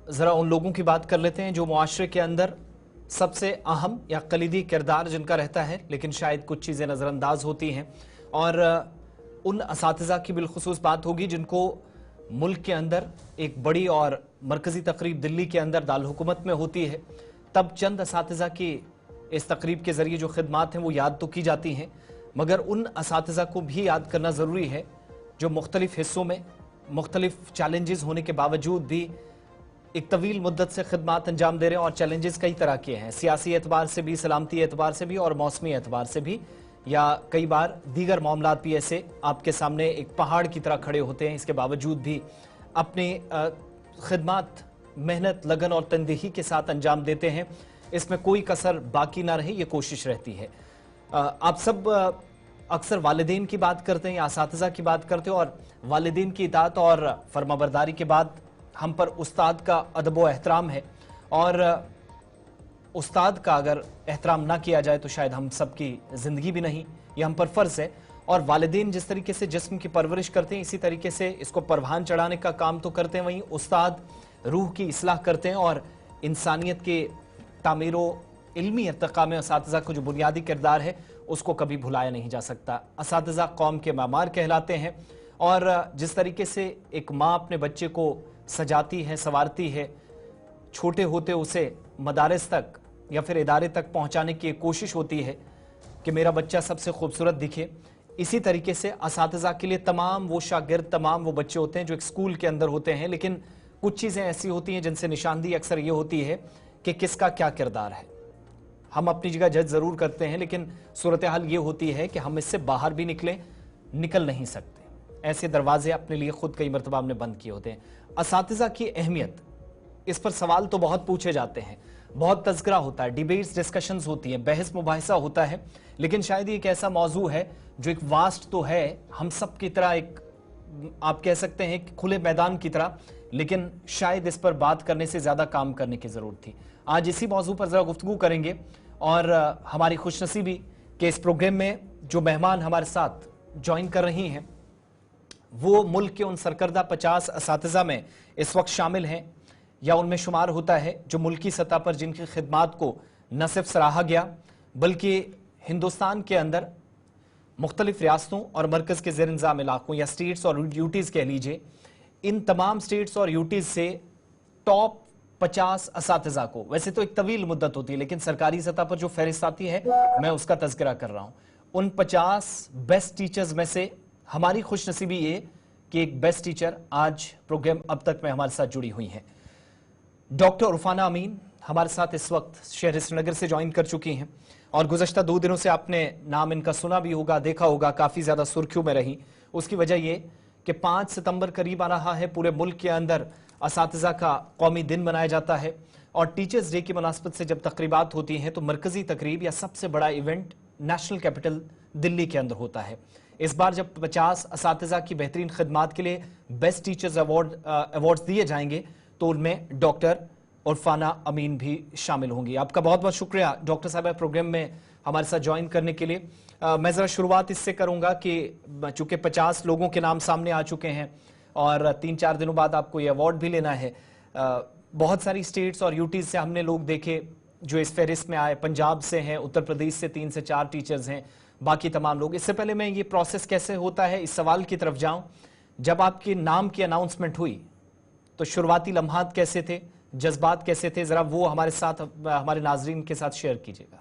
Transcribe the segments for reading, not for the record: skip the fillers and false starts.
ज़रा उन लोगों की बात कर लेते हैं जो मुआशरे के अंदर सबसे अहम या कलीदी किरदार जिनका रहता है, लेकिन शायद कुछ चीज़ें नज़रअंदाज होती हैं। और उन असातिज़ा की बिलखुसूस बात होगी जिनको मुल्क के अंदर एक बड़ी और मरकज़ी तकरीब दिल्ली के अंदर दारुल हुकूमत में होती है, तब चंद असातिज़ा की इस तकरीब के ज़रिए जो खिदमात हैं वो याद तो की जाती हैं, मगर उन असातिज़ा को भी याद करना ज़रूरी है जो मुख्तलिफ़ हिस्सों में मुख्तलिफ़ चैलेंजेस होने के बावजूद भी एक तवील मुद्दत से खिदमात अंजाम दे रहे हैं। और चैलेंजेस कई तरह के हैं, सियासी एतबार से भी, सलामती एतबार से भी और मौसमी एतबार से भी, या कई बार दीगर मामलात भी ऐसे आपके सामने एक पहाड़ की तरह खड़े होते हैं। इसके बावजूद भी अपनी खिदमात मेहनत, लगन और तनदेही के साथ अंजाम देते हैं। इसमें कोई कसर बाकी ना रहे, ये कोशिश रहती है। आप सब अक्सर वालिदैन की बात करते हैं या असातिज़ा की बात करते हो, और वालिदैन की इताअत और फरमाबरदारी के बाद हम पर उस्ताद का अदब व एहतराम है। और उस्ताद का अगर एहतराम ना किया जाए तो शायद हम सब की ज़िंदगी भी नहीं, यह हम पर फ़र्ज़ है। और वालिदैन जिस तरीके से जिस्म की परवरिश करते हैं, इसी तरीके से इसको परवान चढ़ाने का काम तो करते हैं, वहीं उस्ताद रूह की इस्लाह करते हैं और इंसानियत के तामीर व इल्मी इर्तिक़ा में असातिज़ा को जो बुनियादी किरदार है उसको कभी भुलाया नहीं जा सकता। असातिज़ा कौम के मामार कहलाते हैं, और जिस तरीके से एक माँ अपने बच्चे को सजाती है, संवारती है, छोटे होते उसे मदारिस तक या फिर इदारे तक पहुंचाने की कोशिश होती है कि मेरा बच्चा सबसे खूबसूरत दिखे, इसी तरीके से असातिज़ा के लिए तमाम वो शागिर्द, तमाम वो बच्चे होते हैं जो एक स्कूल के अंदर होते हैं, लेकिन कुछ चीज़ें ऐसी होती हैं जिनसे निशानदेही अक्सर ये होती है कि किसका क्या किरदार है। हम अपनी जगह जज ज़रूर करते हैं, लेकिन सूरत हाल ये होती है कि हम इससे बाहर भी निकल नहीं सकते। ऐसे दरवाजे अपने लिए खुद कई मरतबा हमने बंद किए होते हैं। असातिज़ा की अहमियत, इस पर सवाल तो बहुत पूछे जाते हैं, बहुत तज़किरा होता है, डिबेट्स, डिस्कशंस होती हैं, बहस मुबाहिसा होता है, लेकिन शायद ये एक ऐसा मौजू है जो एक वास्ट तो है, हम सब की तरह एक, आप कह सकते हैं कि खुले मैदान की तरह, लेकिन शायद इस पर बात करने से ज़्यादा काम करने की ज़रूरत थी। आज इसी मौजू पर ज़रा गुफ्तगू करेंगे। और हमारी खुशनसीबी कि इस प्रोग्राम में जो मेहमान हमारे साथ ज्वाइन कर रही हैं वो मुल्क के उन सरकर्दा 50 असातिज़ा में इस वक्त शामिल हैं, या उनमें शुमार होता है जो मुल्की सतह पर जिनकी खिदमात को न सिर्फ सराहा गया बल्कि हिंदुस्तान के अंदर मुख्तलिफ रियासतों और मरकज़ के ज़ेर इंतज़ाम इलाकों या स्टेट्स और यूटीज़ कह लीजिए, इन तमाम स्टेट्स और यूटीज़ से टॉप 50 असातिज़ा को, वैसे तो एक तवील मुद्दत होती है लेकिन सरकारी सतह पर जो फहरिस्त आती है मैं उसका तज़किरा कर रहा हूँ, उन 50 बेस्ट टीचर्स में से हमारी खुशनसीबी ये कि एक बेस्ट टीचर आज प्रोग्राम अब तक में हमारे साथ जुड़ी हुई हैं। डॉक्टर उरफाना अमीन हमारे साथ इस वक्त शहर श्रीनगर से ज्वाइन कर चुकी हैं, और गुज़श्ता 2 दिनों से आपने नाम इनका सुना भी होगा, देखा होगा, काफ़ी ज़्यादा सुर्खियों में रही। उसकी वजह ये कि 5 सितंबर करीब आ रहा है, पूरे मुल्क के अंदर असातिज़ा का कौमी दिन मनाया जाता है, और टीचर्स डे की मुनासबत से जब तकरीबात होती हैं तो मरकज़ी तकरीब या सबसे बड़ा इवेंट नेशनल कैपिटल दिल्ली के अंदर होता है। इस बार जब 50 असातिज़ा की बेहतरीन खिदमात के लिए बेस्ट टीचर्स अवार्ड्स दिए जाएंगे तो उनमें डॉक्टर उरफाना अमीन भी शामिल होंगी। आपका बहुत बहुत शुक्रिया डॉक्टर साहब प्रोग्राम में हमारे साथ ज्वाइन करने के लिए। मैं ज़रा शुरुआत इससे करूँगा कि चूँकि 50 लोगों के नाम सामने आ चुके हैं और 3-4 दिनों बाद आपको ये अवार्ड भी लेना है, बहुत सारी स्टेट्स और यूटीज़ से हमने लोग देखे जो इस फहरिस्त में आए, पंजाब से हैं, उत्तर प्रदेश से 3 से 4 टीचर्स हैं, बाकी तमाम लोग। इससे पहले मैं ये प्रोसेस कैसे होता है इस सवाल की तरफ जाऊं, जब आपके नाम की अनाउंसमेंट हुई तो शुरुआती लम्हात कैसे थे, जज्बात कैसे थे, जरा वो हमारे साथ, हमारे नाजरीन के साथ शेयर कीजिएगा।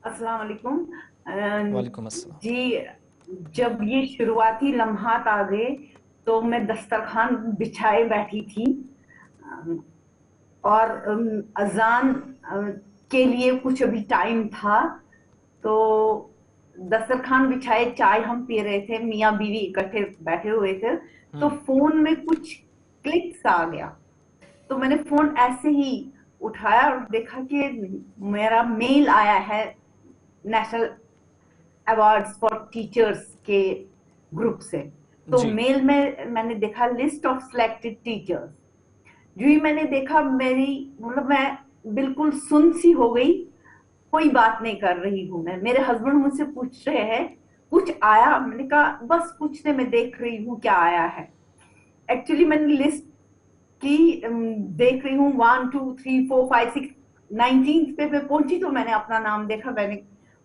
अस्सलाम वालेकुम। वालेकुम अस्सलाम जी, जब ये शुरुआती लम्हात आ गए तो मैं दस्तरखान बिछाए बैठी थी और अजान के लिए कुछ अभी टाइम था, तो दस्तरखान बिछाए चाय हम पी रहे थे, मियाँ बीवी इकट्ठे बैठे हुए थे, तो फोन में कुछ क्लिक्स आ गया, तो मैंने फोन ऐसे ही उठाया और देखा कि मेरा मेल आया है नेशनल अवार्ड्स फॉर टीचर्स के ग्रुप से। तो मेल में मैंने देखा लिस्ट ऑफ सिलेक्टेड टीचर्स। जो ही मैंने देखा मैं बिल्कुल सुन सी हो गई, कोई बात नहीं कर रही हूं मैं। मेरे हस्बैंड मुझसे पूछ रहे हैं कुछ आया, मैंने कहा बस कुछ नहीं, मैं देख रही हूँ क्या आया है। एक्चुअली मैंने लिस्ट कि देख रही हूँ 1 2 3 4 5 6 19 पे पहुंची तो मैंने अपना नाम देखा, मैंने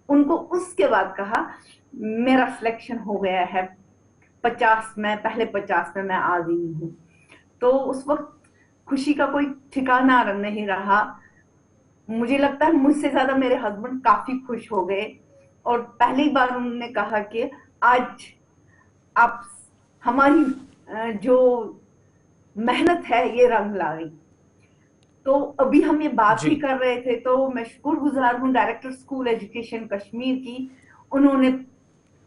उनको उसके बाद कहा मेरा सिलेक्शन हो गया है 50 में, पहले 50 में मैं आ गई हूँ। तो उस वक्त खुशी का कोई ठिकाना नहीं रहा। मुझे लगता है मुझसे ज्यादा मेरे हस्बैंड काफी खुश हो गए, और पहली बार उन्होंने कहा कि आज आप हमारी जो मेहनत है ये रंग लाई। तो अभी हम ये बात जी। ही कर रहे थे, तो मैं शुक्रगुजार हूँ डायरेक्टर स्कूल एजुकेशन कश्मीर की। उन्होंने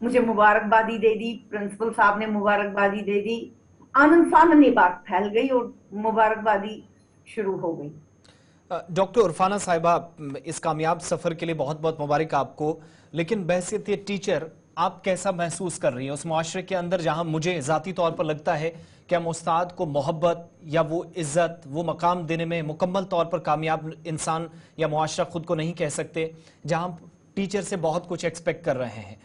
मुझे मुबारकबादी दे दी, प्रिंसिपल साहब ने मुबारकबादी दे दी, आनंद फानन ये बात फैल गई और मुबारकबादी शुरू हो गई। डॉक्टर उरफाना साहिबा, इस कामयाब सफर के लिए बहुत बहुत मुबारक आपको। लेकिन बहसियत टीचर आप कैसा महसूस कर रही हैं उस मुआशरे के अंदर जहां मुझे ज़ाती तौर पर लगता है कि हम उस्ताद को मोहब्बत या वो इज्जत, वो मकाम देने में मुकम्मल तौर पर कामयाब इंसान या मुआशरा खुद को नहीं कह सकते, जहां टीचर से बहुत कुछ एक्सपेक्ट कर रहे हैं।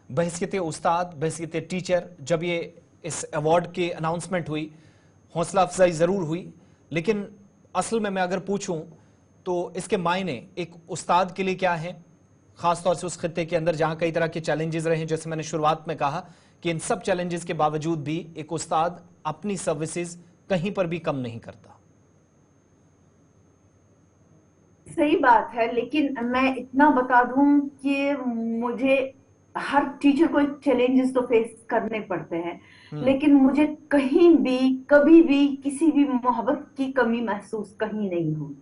बहसियत उस्ताद, बहसियत टीचर, जब ये इस अवार्ड की अनाउंसमेंट हुई, हौसला अफजाई ज़रूर हुई, लेकिन असल में मैं अगर पूछूं तो इसके मायने एक उस्ताद के लिए क्या है, खासतौर से उस खित्ते के अंदर जहां कई तरह के चैलेंजेस रहे, जैसे मैंने शुरुआत में कहा कि इन सब चैलेंजेस के बावजूद भी एक उस्ताद अपनी सर्विसेज कहीं पर भी कम नहीं करता। सही बात है, लेकिन मैं इतना बता दूं कि मुझे हर टीचर को एक चैलेंजेस तो फेस करने पड़ते हैं, लेकिन मुझे कहीं भी कभी भी किसी भी मोहब्बत की कमी महसूस कहीं नहीं हुई।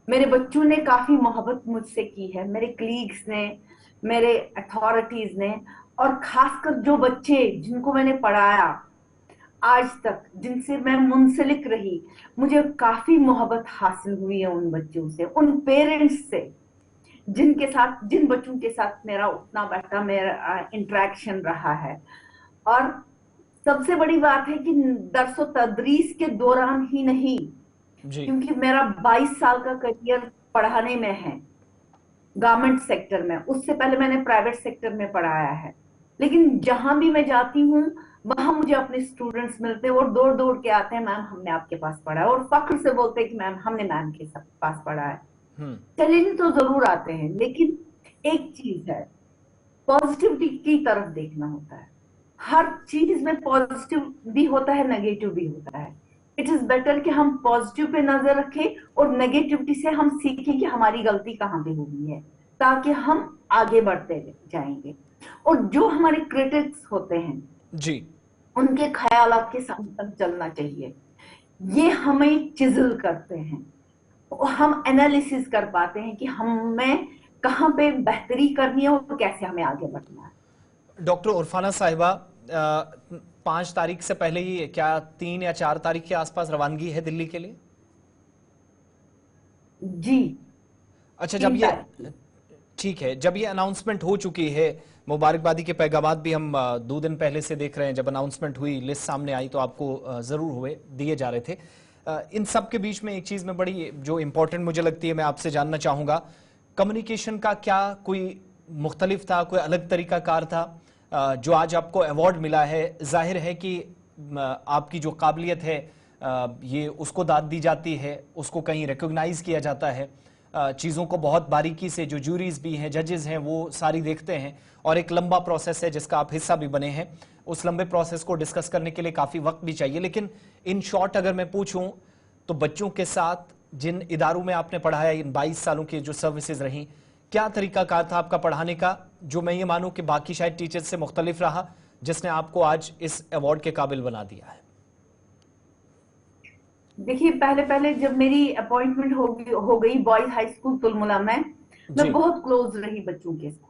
मेरे बच्चों ने काफी मोहब्बत मुझसे की है, मेरे कलीग्स ने, मेरे अथॉरिटीज ने, और खासकर जो बच्चे जिनको मैंने पढ़ाया आज तक, जिनसे मैं मुंसलिक रही, मुझे काफी मोहब्बत हासिल हुई है उन बच्चों से, उन पेरेंट्स से जिनके साथ, जिन बच्चों के साथ मेरा उठना बैठना, मेरा इंटरेक्शन रहा है। और सबसे बड़ी बात है कि दरसो तदरीस के दौरान ही नहीं, जी। क्योंकि मेरा 22 साल का करियर पढ़ाने में है, गवर्नमेंट सेक्टर में, उससे पहले मैंने प्राइवेट सेक्टर में पढ़ाया है। लेकिन जहां भी मैं जाती हूँ वहां मुझे अपने स्टूडेंट्स मिलते हैं और दौड़ दौड़ के आते हैं, मैम हमने आपके पास पढ़ा है, और फख्र से बोलते हैं कि मैम हमने मैम के पास पढ़ा है। चैलेंज तो जरूर आते हैं, लेकिन एक चीज है, पॉजिटिविटी की तरफ देखना होता है। हर चीज में पॉजिटिव भी होता है, नेगेटिव भी होता है। इट इज बेटर कि हम पॉजिटिव पे नजर रखें और नेगेटिविटी से हम सीखें कि हमारी गलती कहाँ पे हुई है, ताकि हम आगे बढ़ते जाएंगे। और जो हमारे क्रिटिक्स होते हैं जी। उनके ख्यालात के साथ चलना चाहिए। ये हमें चिजल करते हैं, हम एनालिसिस कर पाते हैं कि हमें कहाँ पे बेहतरी करनी है और कैसे हमें आगे बढ़ना है। डॉक्टर उरफाना साहिबा, 5 तारीख से पहले ही क्या 3 या 4 तारीख के आसपास रवानगी है दिल्ली के लिए? जी। अच्छा, जब ये ठीक है, जब ये अनाउंसमेंट हो चुकी है, मुबारकबादी के पैगामात भी हम 2 दिन पहले से देख रहे हैं, जब अनाउंसमेंट हुई, लिस्ट सामने आई तो आपको जरूर हुए दिए जा रहे थे। इन सब के बीच में एक चीज में बड़ी जो इंपॉर्टेंट मुझे लगती है, मैं आपसे जानना चाहूंगा, कम्युनिकेशन का क्या कोई मुख्तलिफ था, कोई अलग तरीका कार था? जो आज आपको अवार्ड मिला है, जाहिर है कि आपकी जो काबिलियत है ये उसको दाद दी जाती है, उसको कहीं रिकॉग्नाइज किया जाता है, चीज़ों को बहुत बारीकी से, जो जूरीज भी हैं, जजेस हैं, वो सारी देखते हैं, और एक लंबा प्रोसेस है जिसका आप हिस्सा भी बने हैं। उस लंबे प्रोसेस को डिस्कस करने के लिए काफ़ी वक्त भी चाहिए। लेकिन इन शॉर्ट अगर मैं पूछूं तो बच्चों के साथ जिन इदारों में आपने पढ़ाया, इन 22 सालों की जो सर्विसेज रहीं, क्या तरीकाकार था आपका पढ़ाने का, जो मैं ये मानूं कि बाकी शायद टीचर्स से मुख्तलिफ रहा, जिसने आपको आज इस अवार्ड के काबिल बना दिया है? देखिए, पहले पहले जब मेरी अपॉइंटमेंट हो गई बॉयज हाई स्कूल तुलमुला में, मैं बहुत क्लोज रही बच्चों के साथ।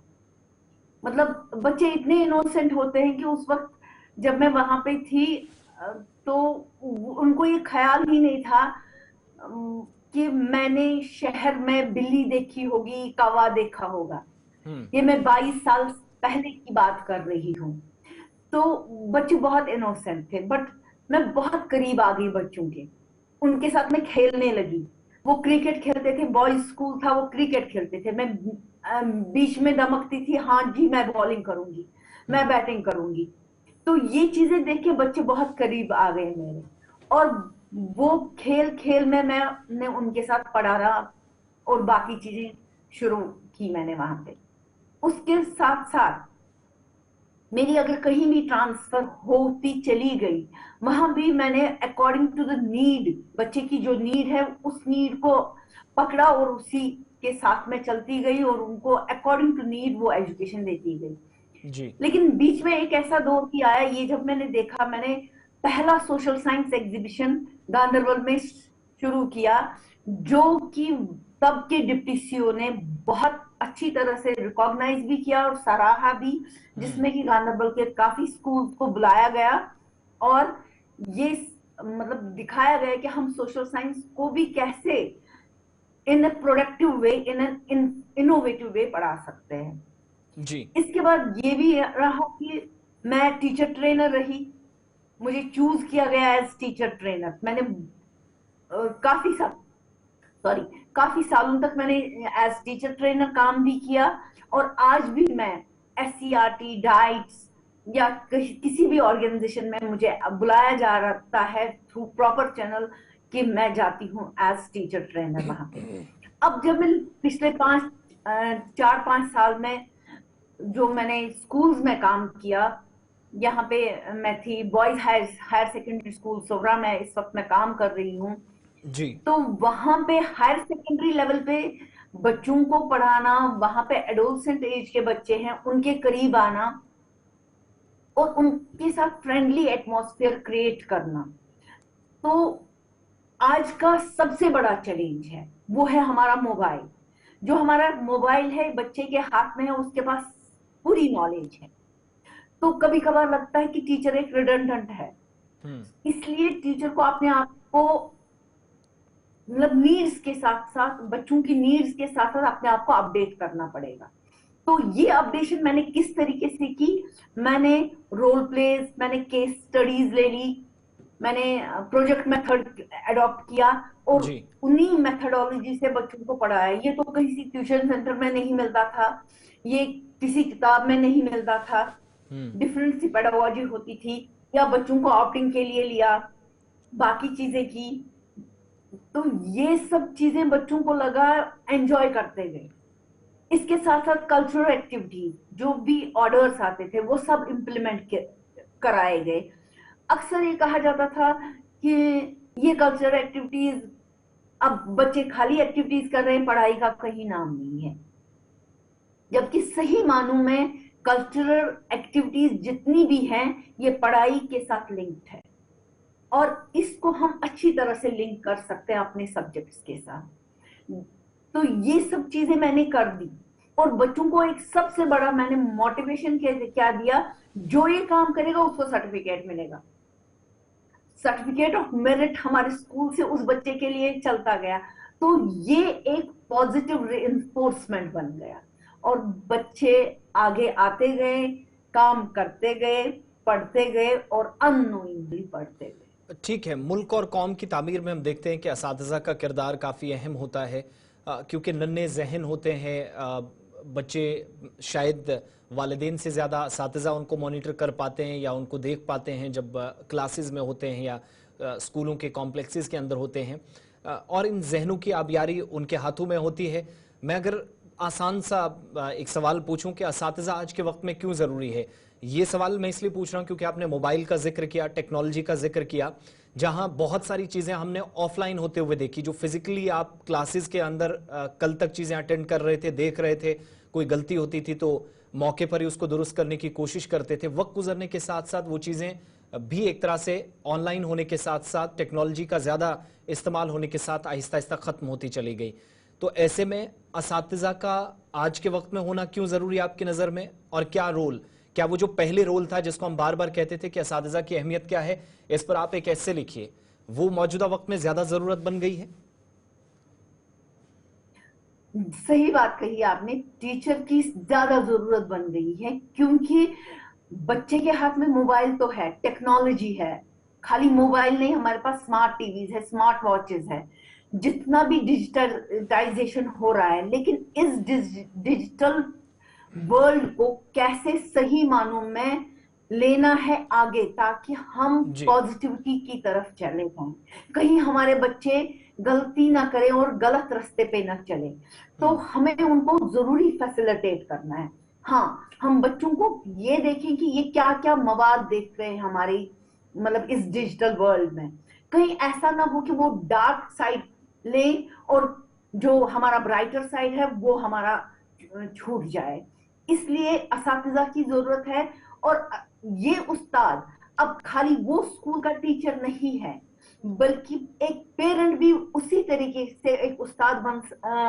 मतलब बच्चे इतने इनोसेंट होते हैं कि उस वक्त जब मैं वहां पे थी तो उनको ये ख्याल ही नहीं था कि मैंने शहर में बिल्ली देखी होगी, कौवा देखा होगा। ये मैं 22 साल पहले की बात कर रही हूँ। तो बच्चे बहुत इनोसेंट थे, बट मैं बहुत करीब आ गई बच्चों के, उनके साथ मैं खेलने लगी। वो क्रिकेट खेलते थे, बॉयज स्कूल था, वो क्रिकेट खेलते थे, मैं बीच में दमकती थी, हाँ जी मैं बॉलिंग करूंगी, मैं बैटिंग करूंगी। तो ये चीजें देख के बच्चे बहुत करीब आ गए मेरे। और वो खेल खेल में मैंने उनके साथ पढ़ाना और बाकी चीजें शुरू की मैंने वहां पे। उसके साथ साथ मेरी अगर कहीं भी ट्रांसफर होती चली गई, वहां भी मैंने अकॉर्डिंग टू द नीड, बच्चे की जो नीड है उस नीड को पकड़ा और उसी के साथ में चलती गई और उनको अकॉर्डिंग टू नीड वो एजुकेशन देती गई। जी। लेकिन बीच में एक ऐसा दौर भी आया, ये जब मैंने देखा, मैंने पहला सोशल साइंस एग्जीबिशन गांधरबल में शुरू किया, जो कि तब के डिप्टी सीओ ने बहुत अच्छी तरह से रिकॉग्नाइज भी किया और सराहा भी, जिसमें कि गांधरबल के काफी स्कूल को बुलाया गया और ये मतलब दिखाया गया कि हम सोशल साइंस को भी कैसे in a productive way, in an innovative way पढ़ा सकते हैं। जी। इसके बाद ये भी रहा कि मैं टीचर ट्रेनर रही, मुझे चूज किया गया एज टीचर ट्रेनर। मैंने काफी साल, सॉरी, काफी सालों तक मैंने एज टीचर ट्रेनर काम भी किया और आज भी मैं SCRT डाइट्स या किसी भी ऑर्गेनाइजेशन में मुझे बुलाया जा रहा है थ्रू प्रॉपर चैनल कि मैं जाती हूँ एज टीचर ट्रेनर वहां पे। अब जब मैं पिछले 4-5 साल में जो मैंने स्कूल्स में काम किया, यहाँ पे मैं थी बॉयज हायर सेकेंडरी स्कूल सोवरा में इस वक्त मैं काम कर रही हूँ। जी। तो वहां पे हायर सेकेंडरी लेवल पे बच्चों को पढ़ाना, वहां पे एडोलसेंट एज के बच्चे हैं उनके करीब आना और उनके साथ फ्रेंडली एटमॉस्फेयर क्रिएट करना, तो आज का सबसे बड़ा चैलेंज है वो है हमारा मोबाइल। जो हमारा मोबाइल है बच्चे के हाथ में है, उसके पास पूरी नॉलेज है, तो कभी कभार लगता है कि टीचर एक रिडंडेंट है। इसलिए टीचर को अपने आप को मतलब नीड्स के साथ साथ, बच्चों की नीड्स के साथ साथ अपने आप को अपडेट करना पड़ेगा। तो ये अपडेशन मैंने किस तरीके से की, मैंने रोल प्लेस, मैंने केस स्टडीज ले ली, मैंने प्रोजेक्ट मेथड अडॉप्ट किया और जी। उन्हीं मेथडोलॉजी से बच्चों को पढ़ाया। ये तो किसी ट्यूशन सेंटर में नहीं मिलता था, ये किसी किताब में नहीं मिलता था, डिफरेंट सी पेडागोजी होती थी, या बच्चों को आउटिंग के लिए लिया, बाकी चीजें की। तो ये सब चीजें बच्चों को लगा, एंजॉय करते गए। इसके साथ साथ कल्चरल एक्टिविटीज, जो भी ऑर्डर्स आते थे वो सब इम्प्लीमेंट कराए गए। अक्सर ये कहा जाता था कि ये कल्चरल एक्टिविटीज, अब बच्चे खाली एक्टिविटीज कर रहे हैं, पढ़ाई का कहीं नाम नहीं है, जबकि सही मानों में कल्चरल एक्टिविटीज जितनी भी हैं ये पढ़ाई के साथ लिंक्ड है और इसको हम अच्छी तरह से लिंक कर सकते हैं अपने सब्जेक्ट्स के साथ। तो ये सब चीजें मैंने कर दी और बच्चों को एक सबसे बड़ा मैंने मोटिवेशन क्या दिया, जो ये काम करेगा उसको सर्टिफिकेट मिलेगा। सर्टिफिकेट ऑफ मेरिट हमारे स्कूल से उस बच्चे के लिए चलता गया, तो ये एक पॉजिटिव रिइंफोर्समेंट बन गया और बच्चे आगे आते गए, काम करते गए, पढ़ते गए और अननोइंगली पढ़ते गए। ठीक है, मुल्क और कौम की तामीर में हम देखते हैं कि असातिज़ा का किरदार काफ़ी अहम होता है, क्योंकि नन्हे जहन होते हैं बच्चे, शायद वालिदैन से ज़्यादा असातिज़ा उनको मॉनिटर कर पाते हैं या उनको देख पाते हैं जब क्लासेस में होते हैं या स्कूलों के कॉम्प्लेक्सेस के अंदर होते हैं, और इन जहनों की आबियारी उनके हाथों में होती है। मैं अगर आसान सा एक सवाल पूछूं कि असातिज़ा आज के वक्त में क्यों ज़रूरी है, ये सवाल मैं इसलिए पूछ रहा हूं क्योंकि आपने मोबाइल का जिक्र किया, टेक्नोलॉजी का जिक्र किया, जहां बहुत सारी चीज़ें हमने ऑफलाइन होते हुए देखी, जो फिजिकली आप क्लासेस के अंदर कल तक चीज़ें अटेंड कर रहे थे, देख रहे थे, कोई गलती होती थी तो मौके पर ही उसको दुरुस्त करने की कोशिश करते थे। वक्त गुजरने के साथ साथ वो चीज़ें भी एक तरह से ऑनलाइन होने के साथ साथ टेक्नोलॉजी का ज़्यादा इस्तेमाल होने के साथ आहिस्ता आहिस्ता ख़त्म होती चली गई। तो ऐसे में असातिज़ा का आज के वक्त में होना क्यों ज़रूरी है आपकी नज़र में, और क्या रोल, क्या वो जो पहले रोल था जिसको हम बार बार कहते थे कि असातिज़ा की अहमियत क्या है, इस पर आप एक ऐसे लिखिए, वो मौजूदा वक्त में ज़्यादा ज़रूरत बन गई है? सही बात कही आपने, टीचर की ज्यादा जरूरत बन गई है, क्योंकि बच्चे के हाथ में मोबाइल तो है, टेक्नोलॉजी है, खाली मोबाइल नहीं, हमारे पास स्मार्ट टीवीज है, स्मार्ट वॉचेस है, जितना भी डिजिटलाइजेशन हो रहा है, लेकिन इस डिजिटल वर्ल्ड को कैसे सही मानों में लेना है आगे, ताकि हम जी। पॉजिटिविटी की तरफ चले जाएं, कहीं हमारे बच्चे गलती ना करें और गलत रास्ते पे ना चले। तो हम्म। हमें उनको जरूरी फैसिलिटेट करना है। हाँ, हम बच्चों को ये देखें कि ये क्या क्या मवाद देख रहे हैं हमारी, मतलब इस डिजिटल वर्ल्ड में। कहीं ऐसा ना हो कि वो डार्क साइड ले और जो हमारा ब्राइटर साइड है वो हमारा छूट जाए। इसलिए असातिज़ा की जरूरत है। और ये उस्ताद अब खाली वो स्कूल का टीचर नहीं है, बल्कि एक पेरेंट भी उसी तरीके से एक उस्ताद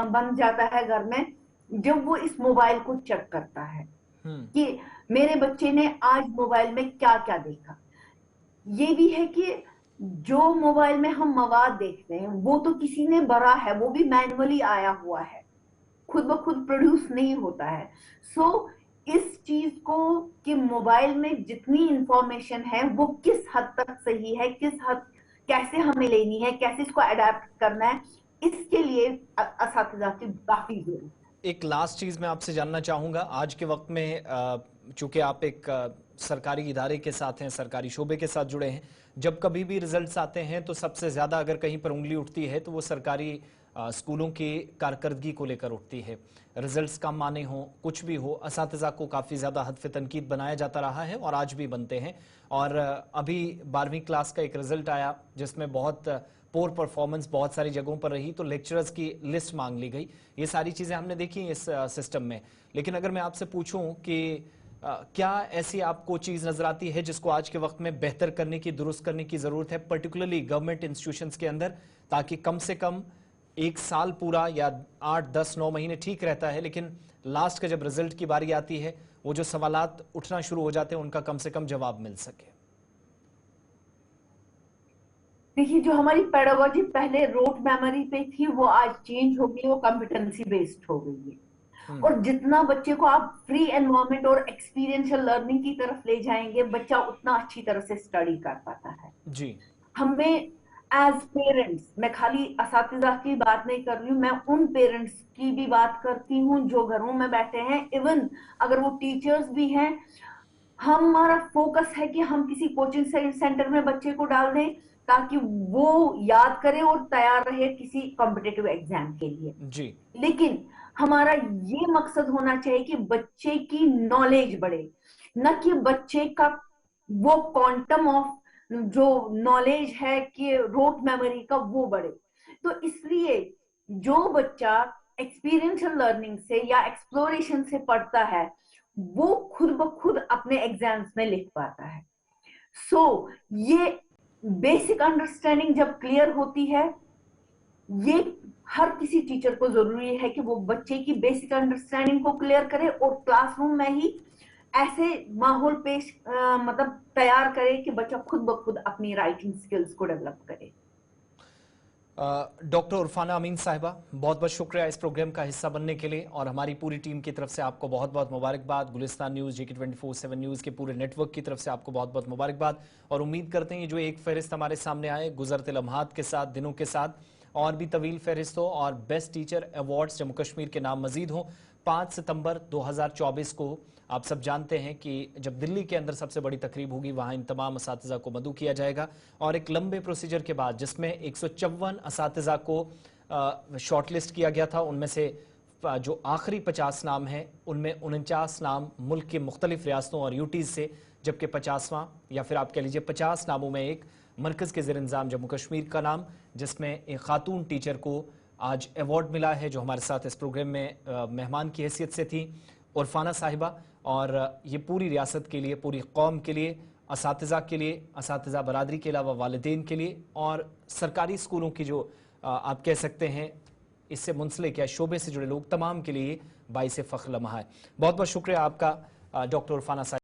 बन जाता है घर में, जब वो इस मोबाइल को चेक करता है हम्म। कि मेरे बच्चे ने आज मोबाइल में क्या क्या देखा। ये भी है कि जो मोबाइल में हम मवाद देखते हैं वो तो किसी ने भरा है, वो भी मैनुअली आया हुआ है, खुद ब खुद प्रोड्यूस नहीं होता है। सो इस चीज को कि मोबाइल में जितनी इंफॉर्मेशन है वो किस हद तक सही है, किस हद कैसे हमें लेनी है, कैसे इसको अडेप्ट करना है, इसके लिए असातिज़ा की काफी जरूरत है। एक लास्ट चीज मैं आपसे जानना चाहूंगा आज के वक्त में, चूंकि आप एक सरकारी इदारे के साथ हैं, सरकारी शोबे के साथ जुड़े हैं, जब कभी भी रिजल्ट्स आते हैं तो सबसे ज्यादा अगर कहीं पर उंगली उठती है तो वो सरकारी स्कूलों की कारकर्दगी को लेकर उठती है। रिजल्ट्स कम आने हो, कुछ भी हो, असातिज़ा को काफ़ी ज़्यादा हद तनकीद बनाया जाता रहा है और आज भी बनते हैं। और अभी 12वीं क्लास का एक रिजल्ट आया जिसमें बहुत पोर परफॉर्मेंस बहुत सारी जगहों पर रही, तो लेक्चरर्स की लिस्ट मांग ली गई। ये सारी चीज़ें हमने देखी इस सिस्टम में। लेकिन अगर मैं आपसे पूछूं कि क्या ऐसी आपको चीज़ नज़र आती है जिसको आज के वक्त में बेहतर करने की, दुरुस्त करने की ज़रूरत है, पर्टिकुलरली गवर्नमेंट इंस्टीट्यूशंस के अंदर, ताकि कम से कम एक साल पूरा या 8, 10, 9 महीने ठीक रहता है, लेकिन लास्ट का जब रिजल्ट की बारी आती है वो जो सवालात उठना शुरू हो जाते हैं उनका कम से कम जवाब मिल सके? देखिए, जो हमारी पेडागोजी पहले रोट मेमोरी पे थी वो आज चेंज हो गई, वो कॉम्पिटेंसी बेस्ड हो गई है। हम्म। और जितना बच्चे को आप फ्री एनवायरनमेंट और एक्सपीरियंशियल लर्निंग की तरफ ले जाएंगे, बच्चा उतना अच्छी तरह से स्टडी कर पाता है। जी। हमें एज पेरेंट्स, मैं खाली असातिज़ा की बात नहीं कर रही हूँ, मैं उन पेरेंट्स की भी बात करती हूँ जो घरों में बैठे हैं, इवन अगर वो टीचर्स भी हैं। हमारा फोकस है कि हम किसी कोचिंग सेंटर में बच्चे को डाल दें ताकि वो याद करे और तैयार रहे किसी कॉम्पिटेटिव एग्जाम के लिए। जी। लेकिन हमारा ये मकसद होना चाहिए कि बच्चे की नॉलेज बढ़े, न कि बच्चे का वो क्वांटम ऑफ जो नॉलेज है कि रोट मेमोरी का वो बढ़े। तो इसलिए जो बच्चा एक्सपीरियंशियल लर्निंग से या एक्सप्लोरेशन से पढ़ता है वो खुद ब खुद अपने एग्जाम्स में लिख पाता है। सो ये बेसिक अंडरस्टैंडिंग जब क्लियर होती है, ये हर किसी टीचर को जरूरी है कि वो बच्चे की बेसिक अंडरस्टैंडिंग को क्लियर करे और क्लासरूम में ही ऐसे माहौल मतलब तैयार करे कि बच्चा खुद ब खुद अपनी राइटिंग स्किल्स को डेवलप करे। डॉक्टर उरफाना अमीन साहिबा, बहुत बहुत शुक्रिया इस प्रोग्राम का हिस्सा बनने के लिए, और हमारी पूरी टीम की तरफ से आपको बहुत बहुत मुबारकबाद। गुलिस्तान न्यूज़, JK 24/7 न्यूज़ के पूरे नेटवर्क की तरफ से आपको बहुत बहुत मुबारकबाद। और उम्मीद करते हैं ये जो एक फहरिस्त हमारे सामने आए गुजरते लम्हात के साथ, दिनों के साथ, और भी तवील फहरिस्त हो और best teacher awards Jammu Kashmir के नाम मजीद हों। 5 सितंबर 2024 को आप सब जानते हैं कि जब दिल्ली के अंदर सबसे बड़ी तकरीब होगी, वहाँ इन तमाम असातिज़ा को मदऊ किया जाएगा। और एक लंबे प्रोसीजर के बाद जिसमें 154 असातिज़ा को शॉर्टलिस्ट किया गया था, उनमें से जो आखिरी 50 नाम हैं उनमें 49 नाम मुल्क के मुख्तलिफ रियासतों और यूटीज़ से, जबकि 50वां या फिर आप कह लीजिए 50 नामों में एक मरकज़ के ज़ेर इंतज़ाम जम्मू कश्मीर का नाम, जिसमें एक खातून टीचर को आज अवार्ड मिला है जो हमारे साथ इस प्रोग्राम में मेहमान की हैसियत से थी, उरफाना साहिबा। और ये पूरी रियासत के लिए, पूरी कौम के लिए, असातिज़ा के लिए, असातिज़ा बरादरी के अलावा वालिदैन के लिए और सरकारी स्कूलों की जो आप कह सकते हैं इससे मुंसलिक या शोबे से जुड़े लोग, तमाम के लिए बाइसे फ़ख्र लम्हा है। बहुत बहुत शुक्रिया आपका डॉक्टर उरफाना साहिबा।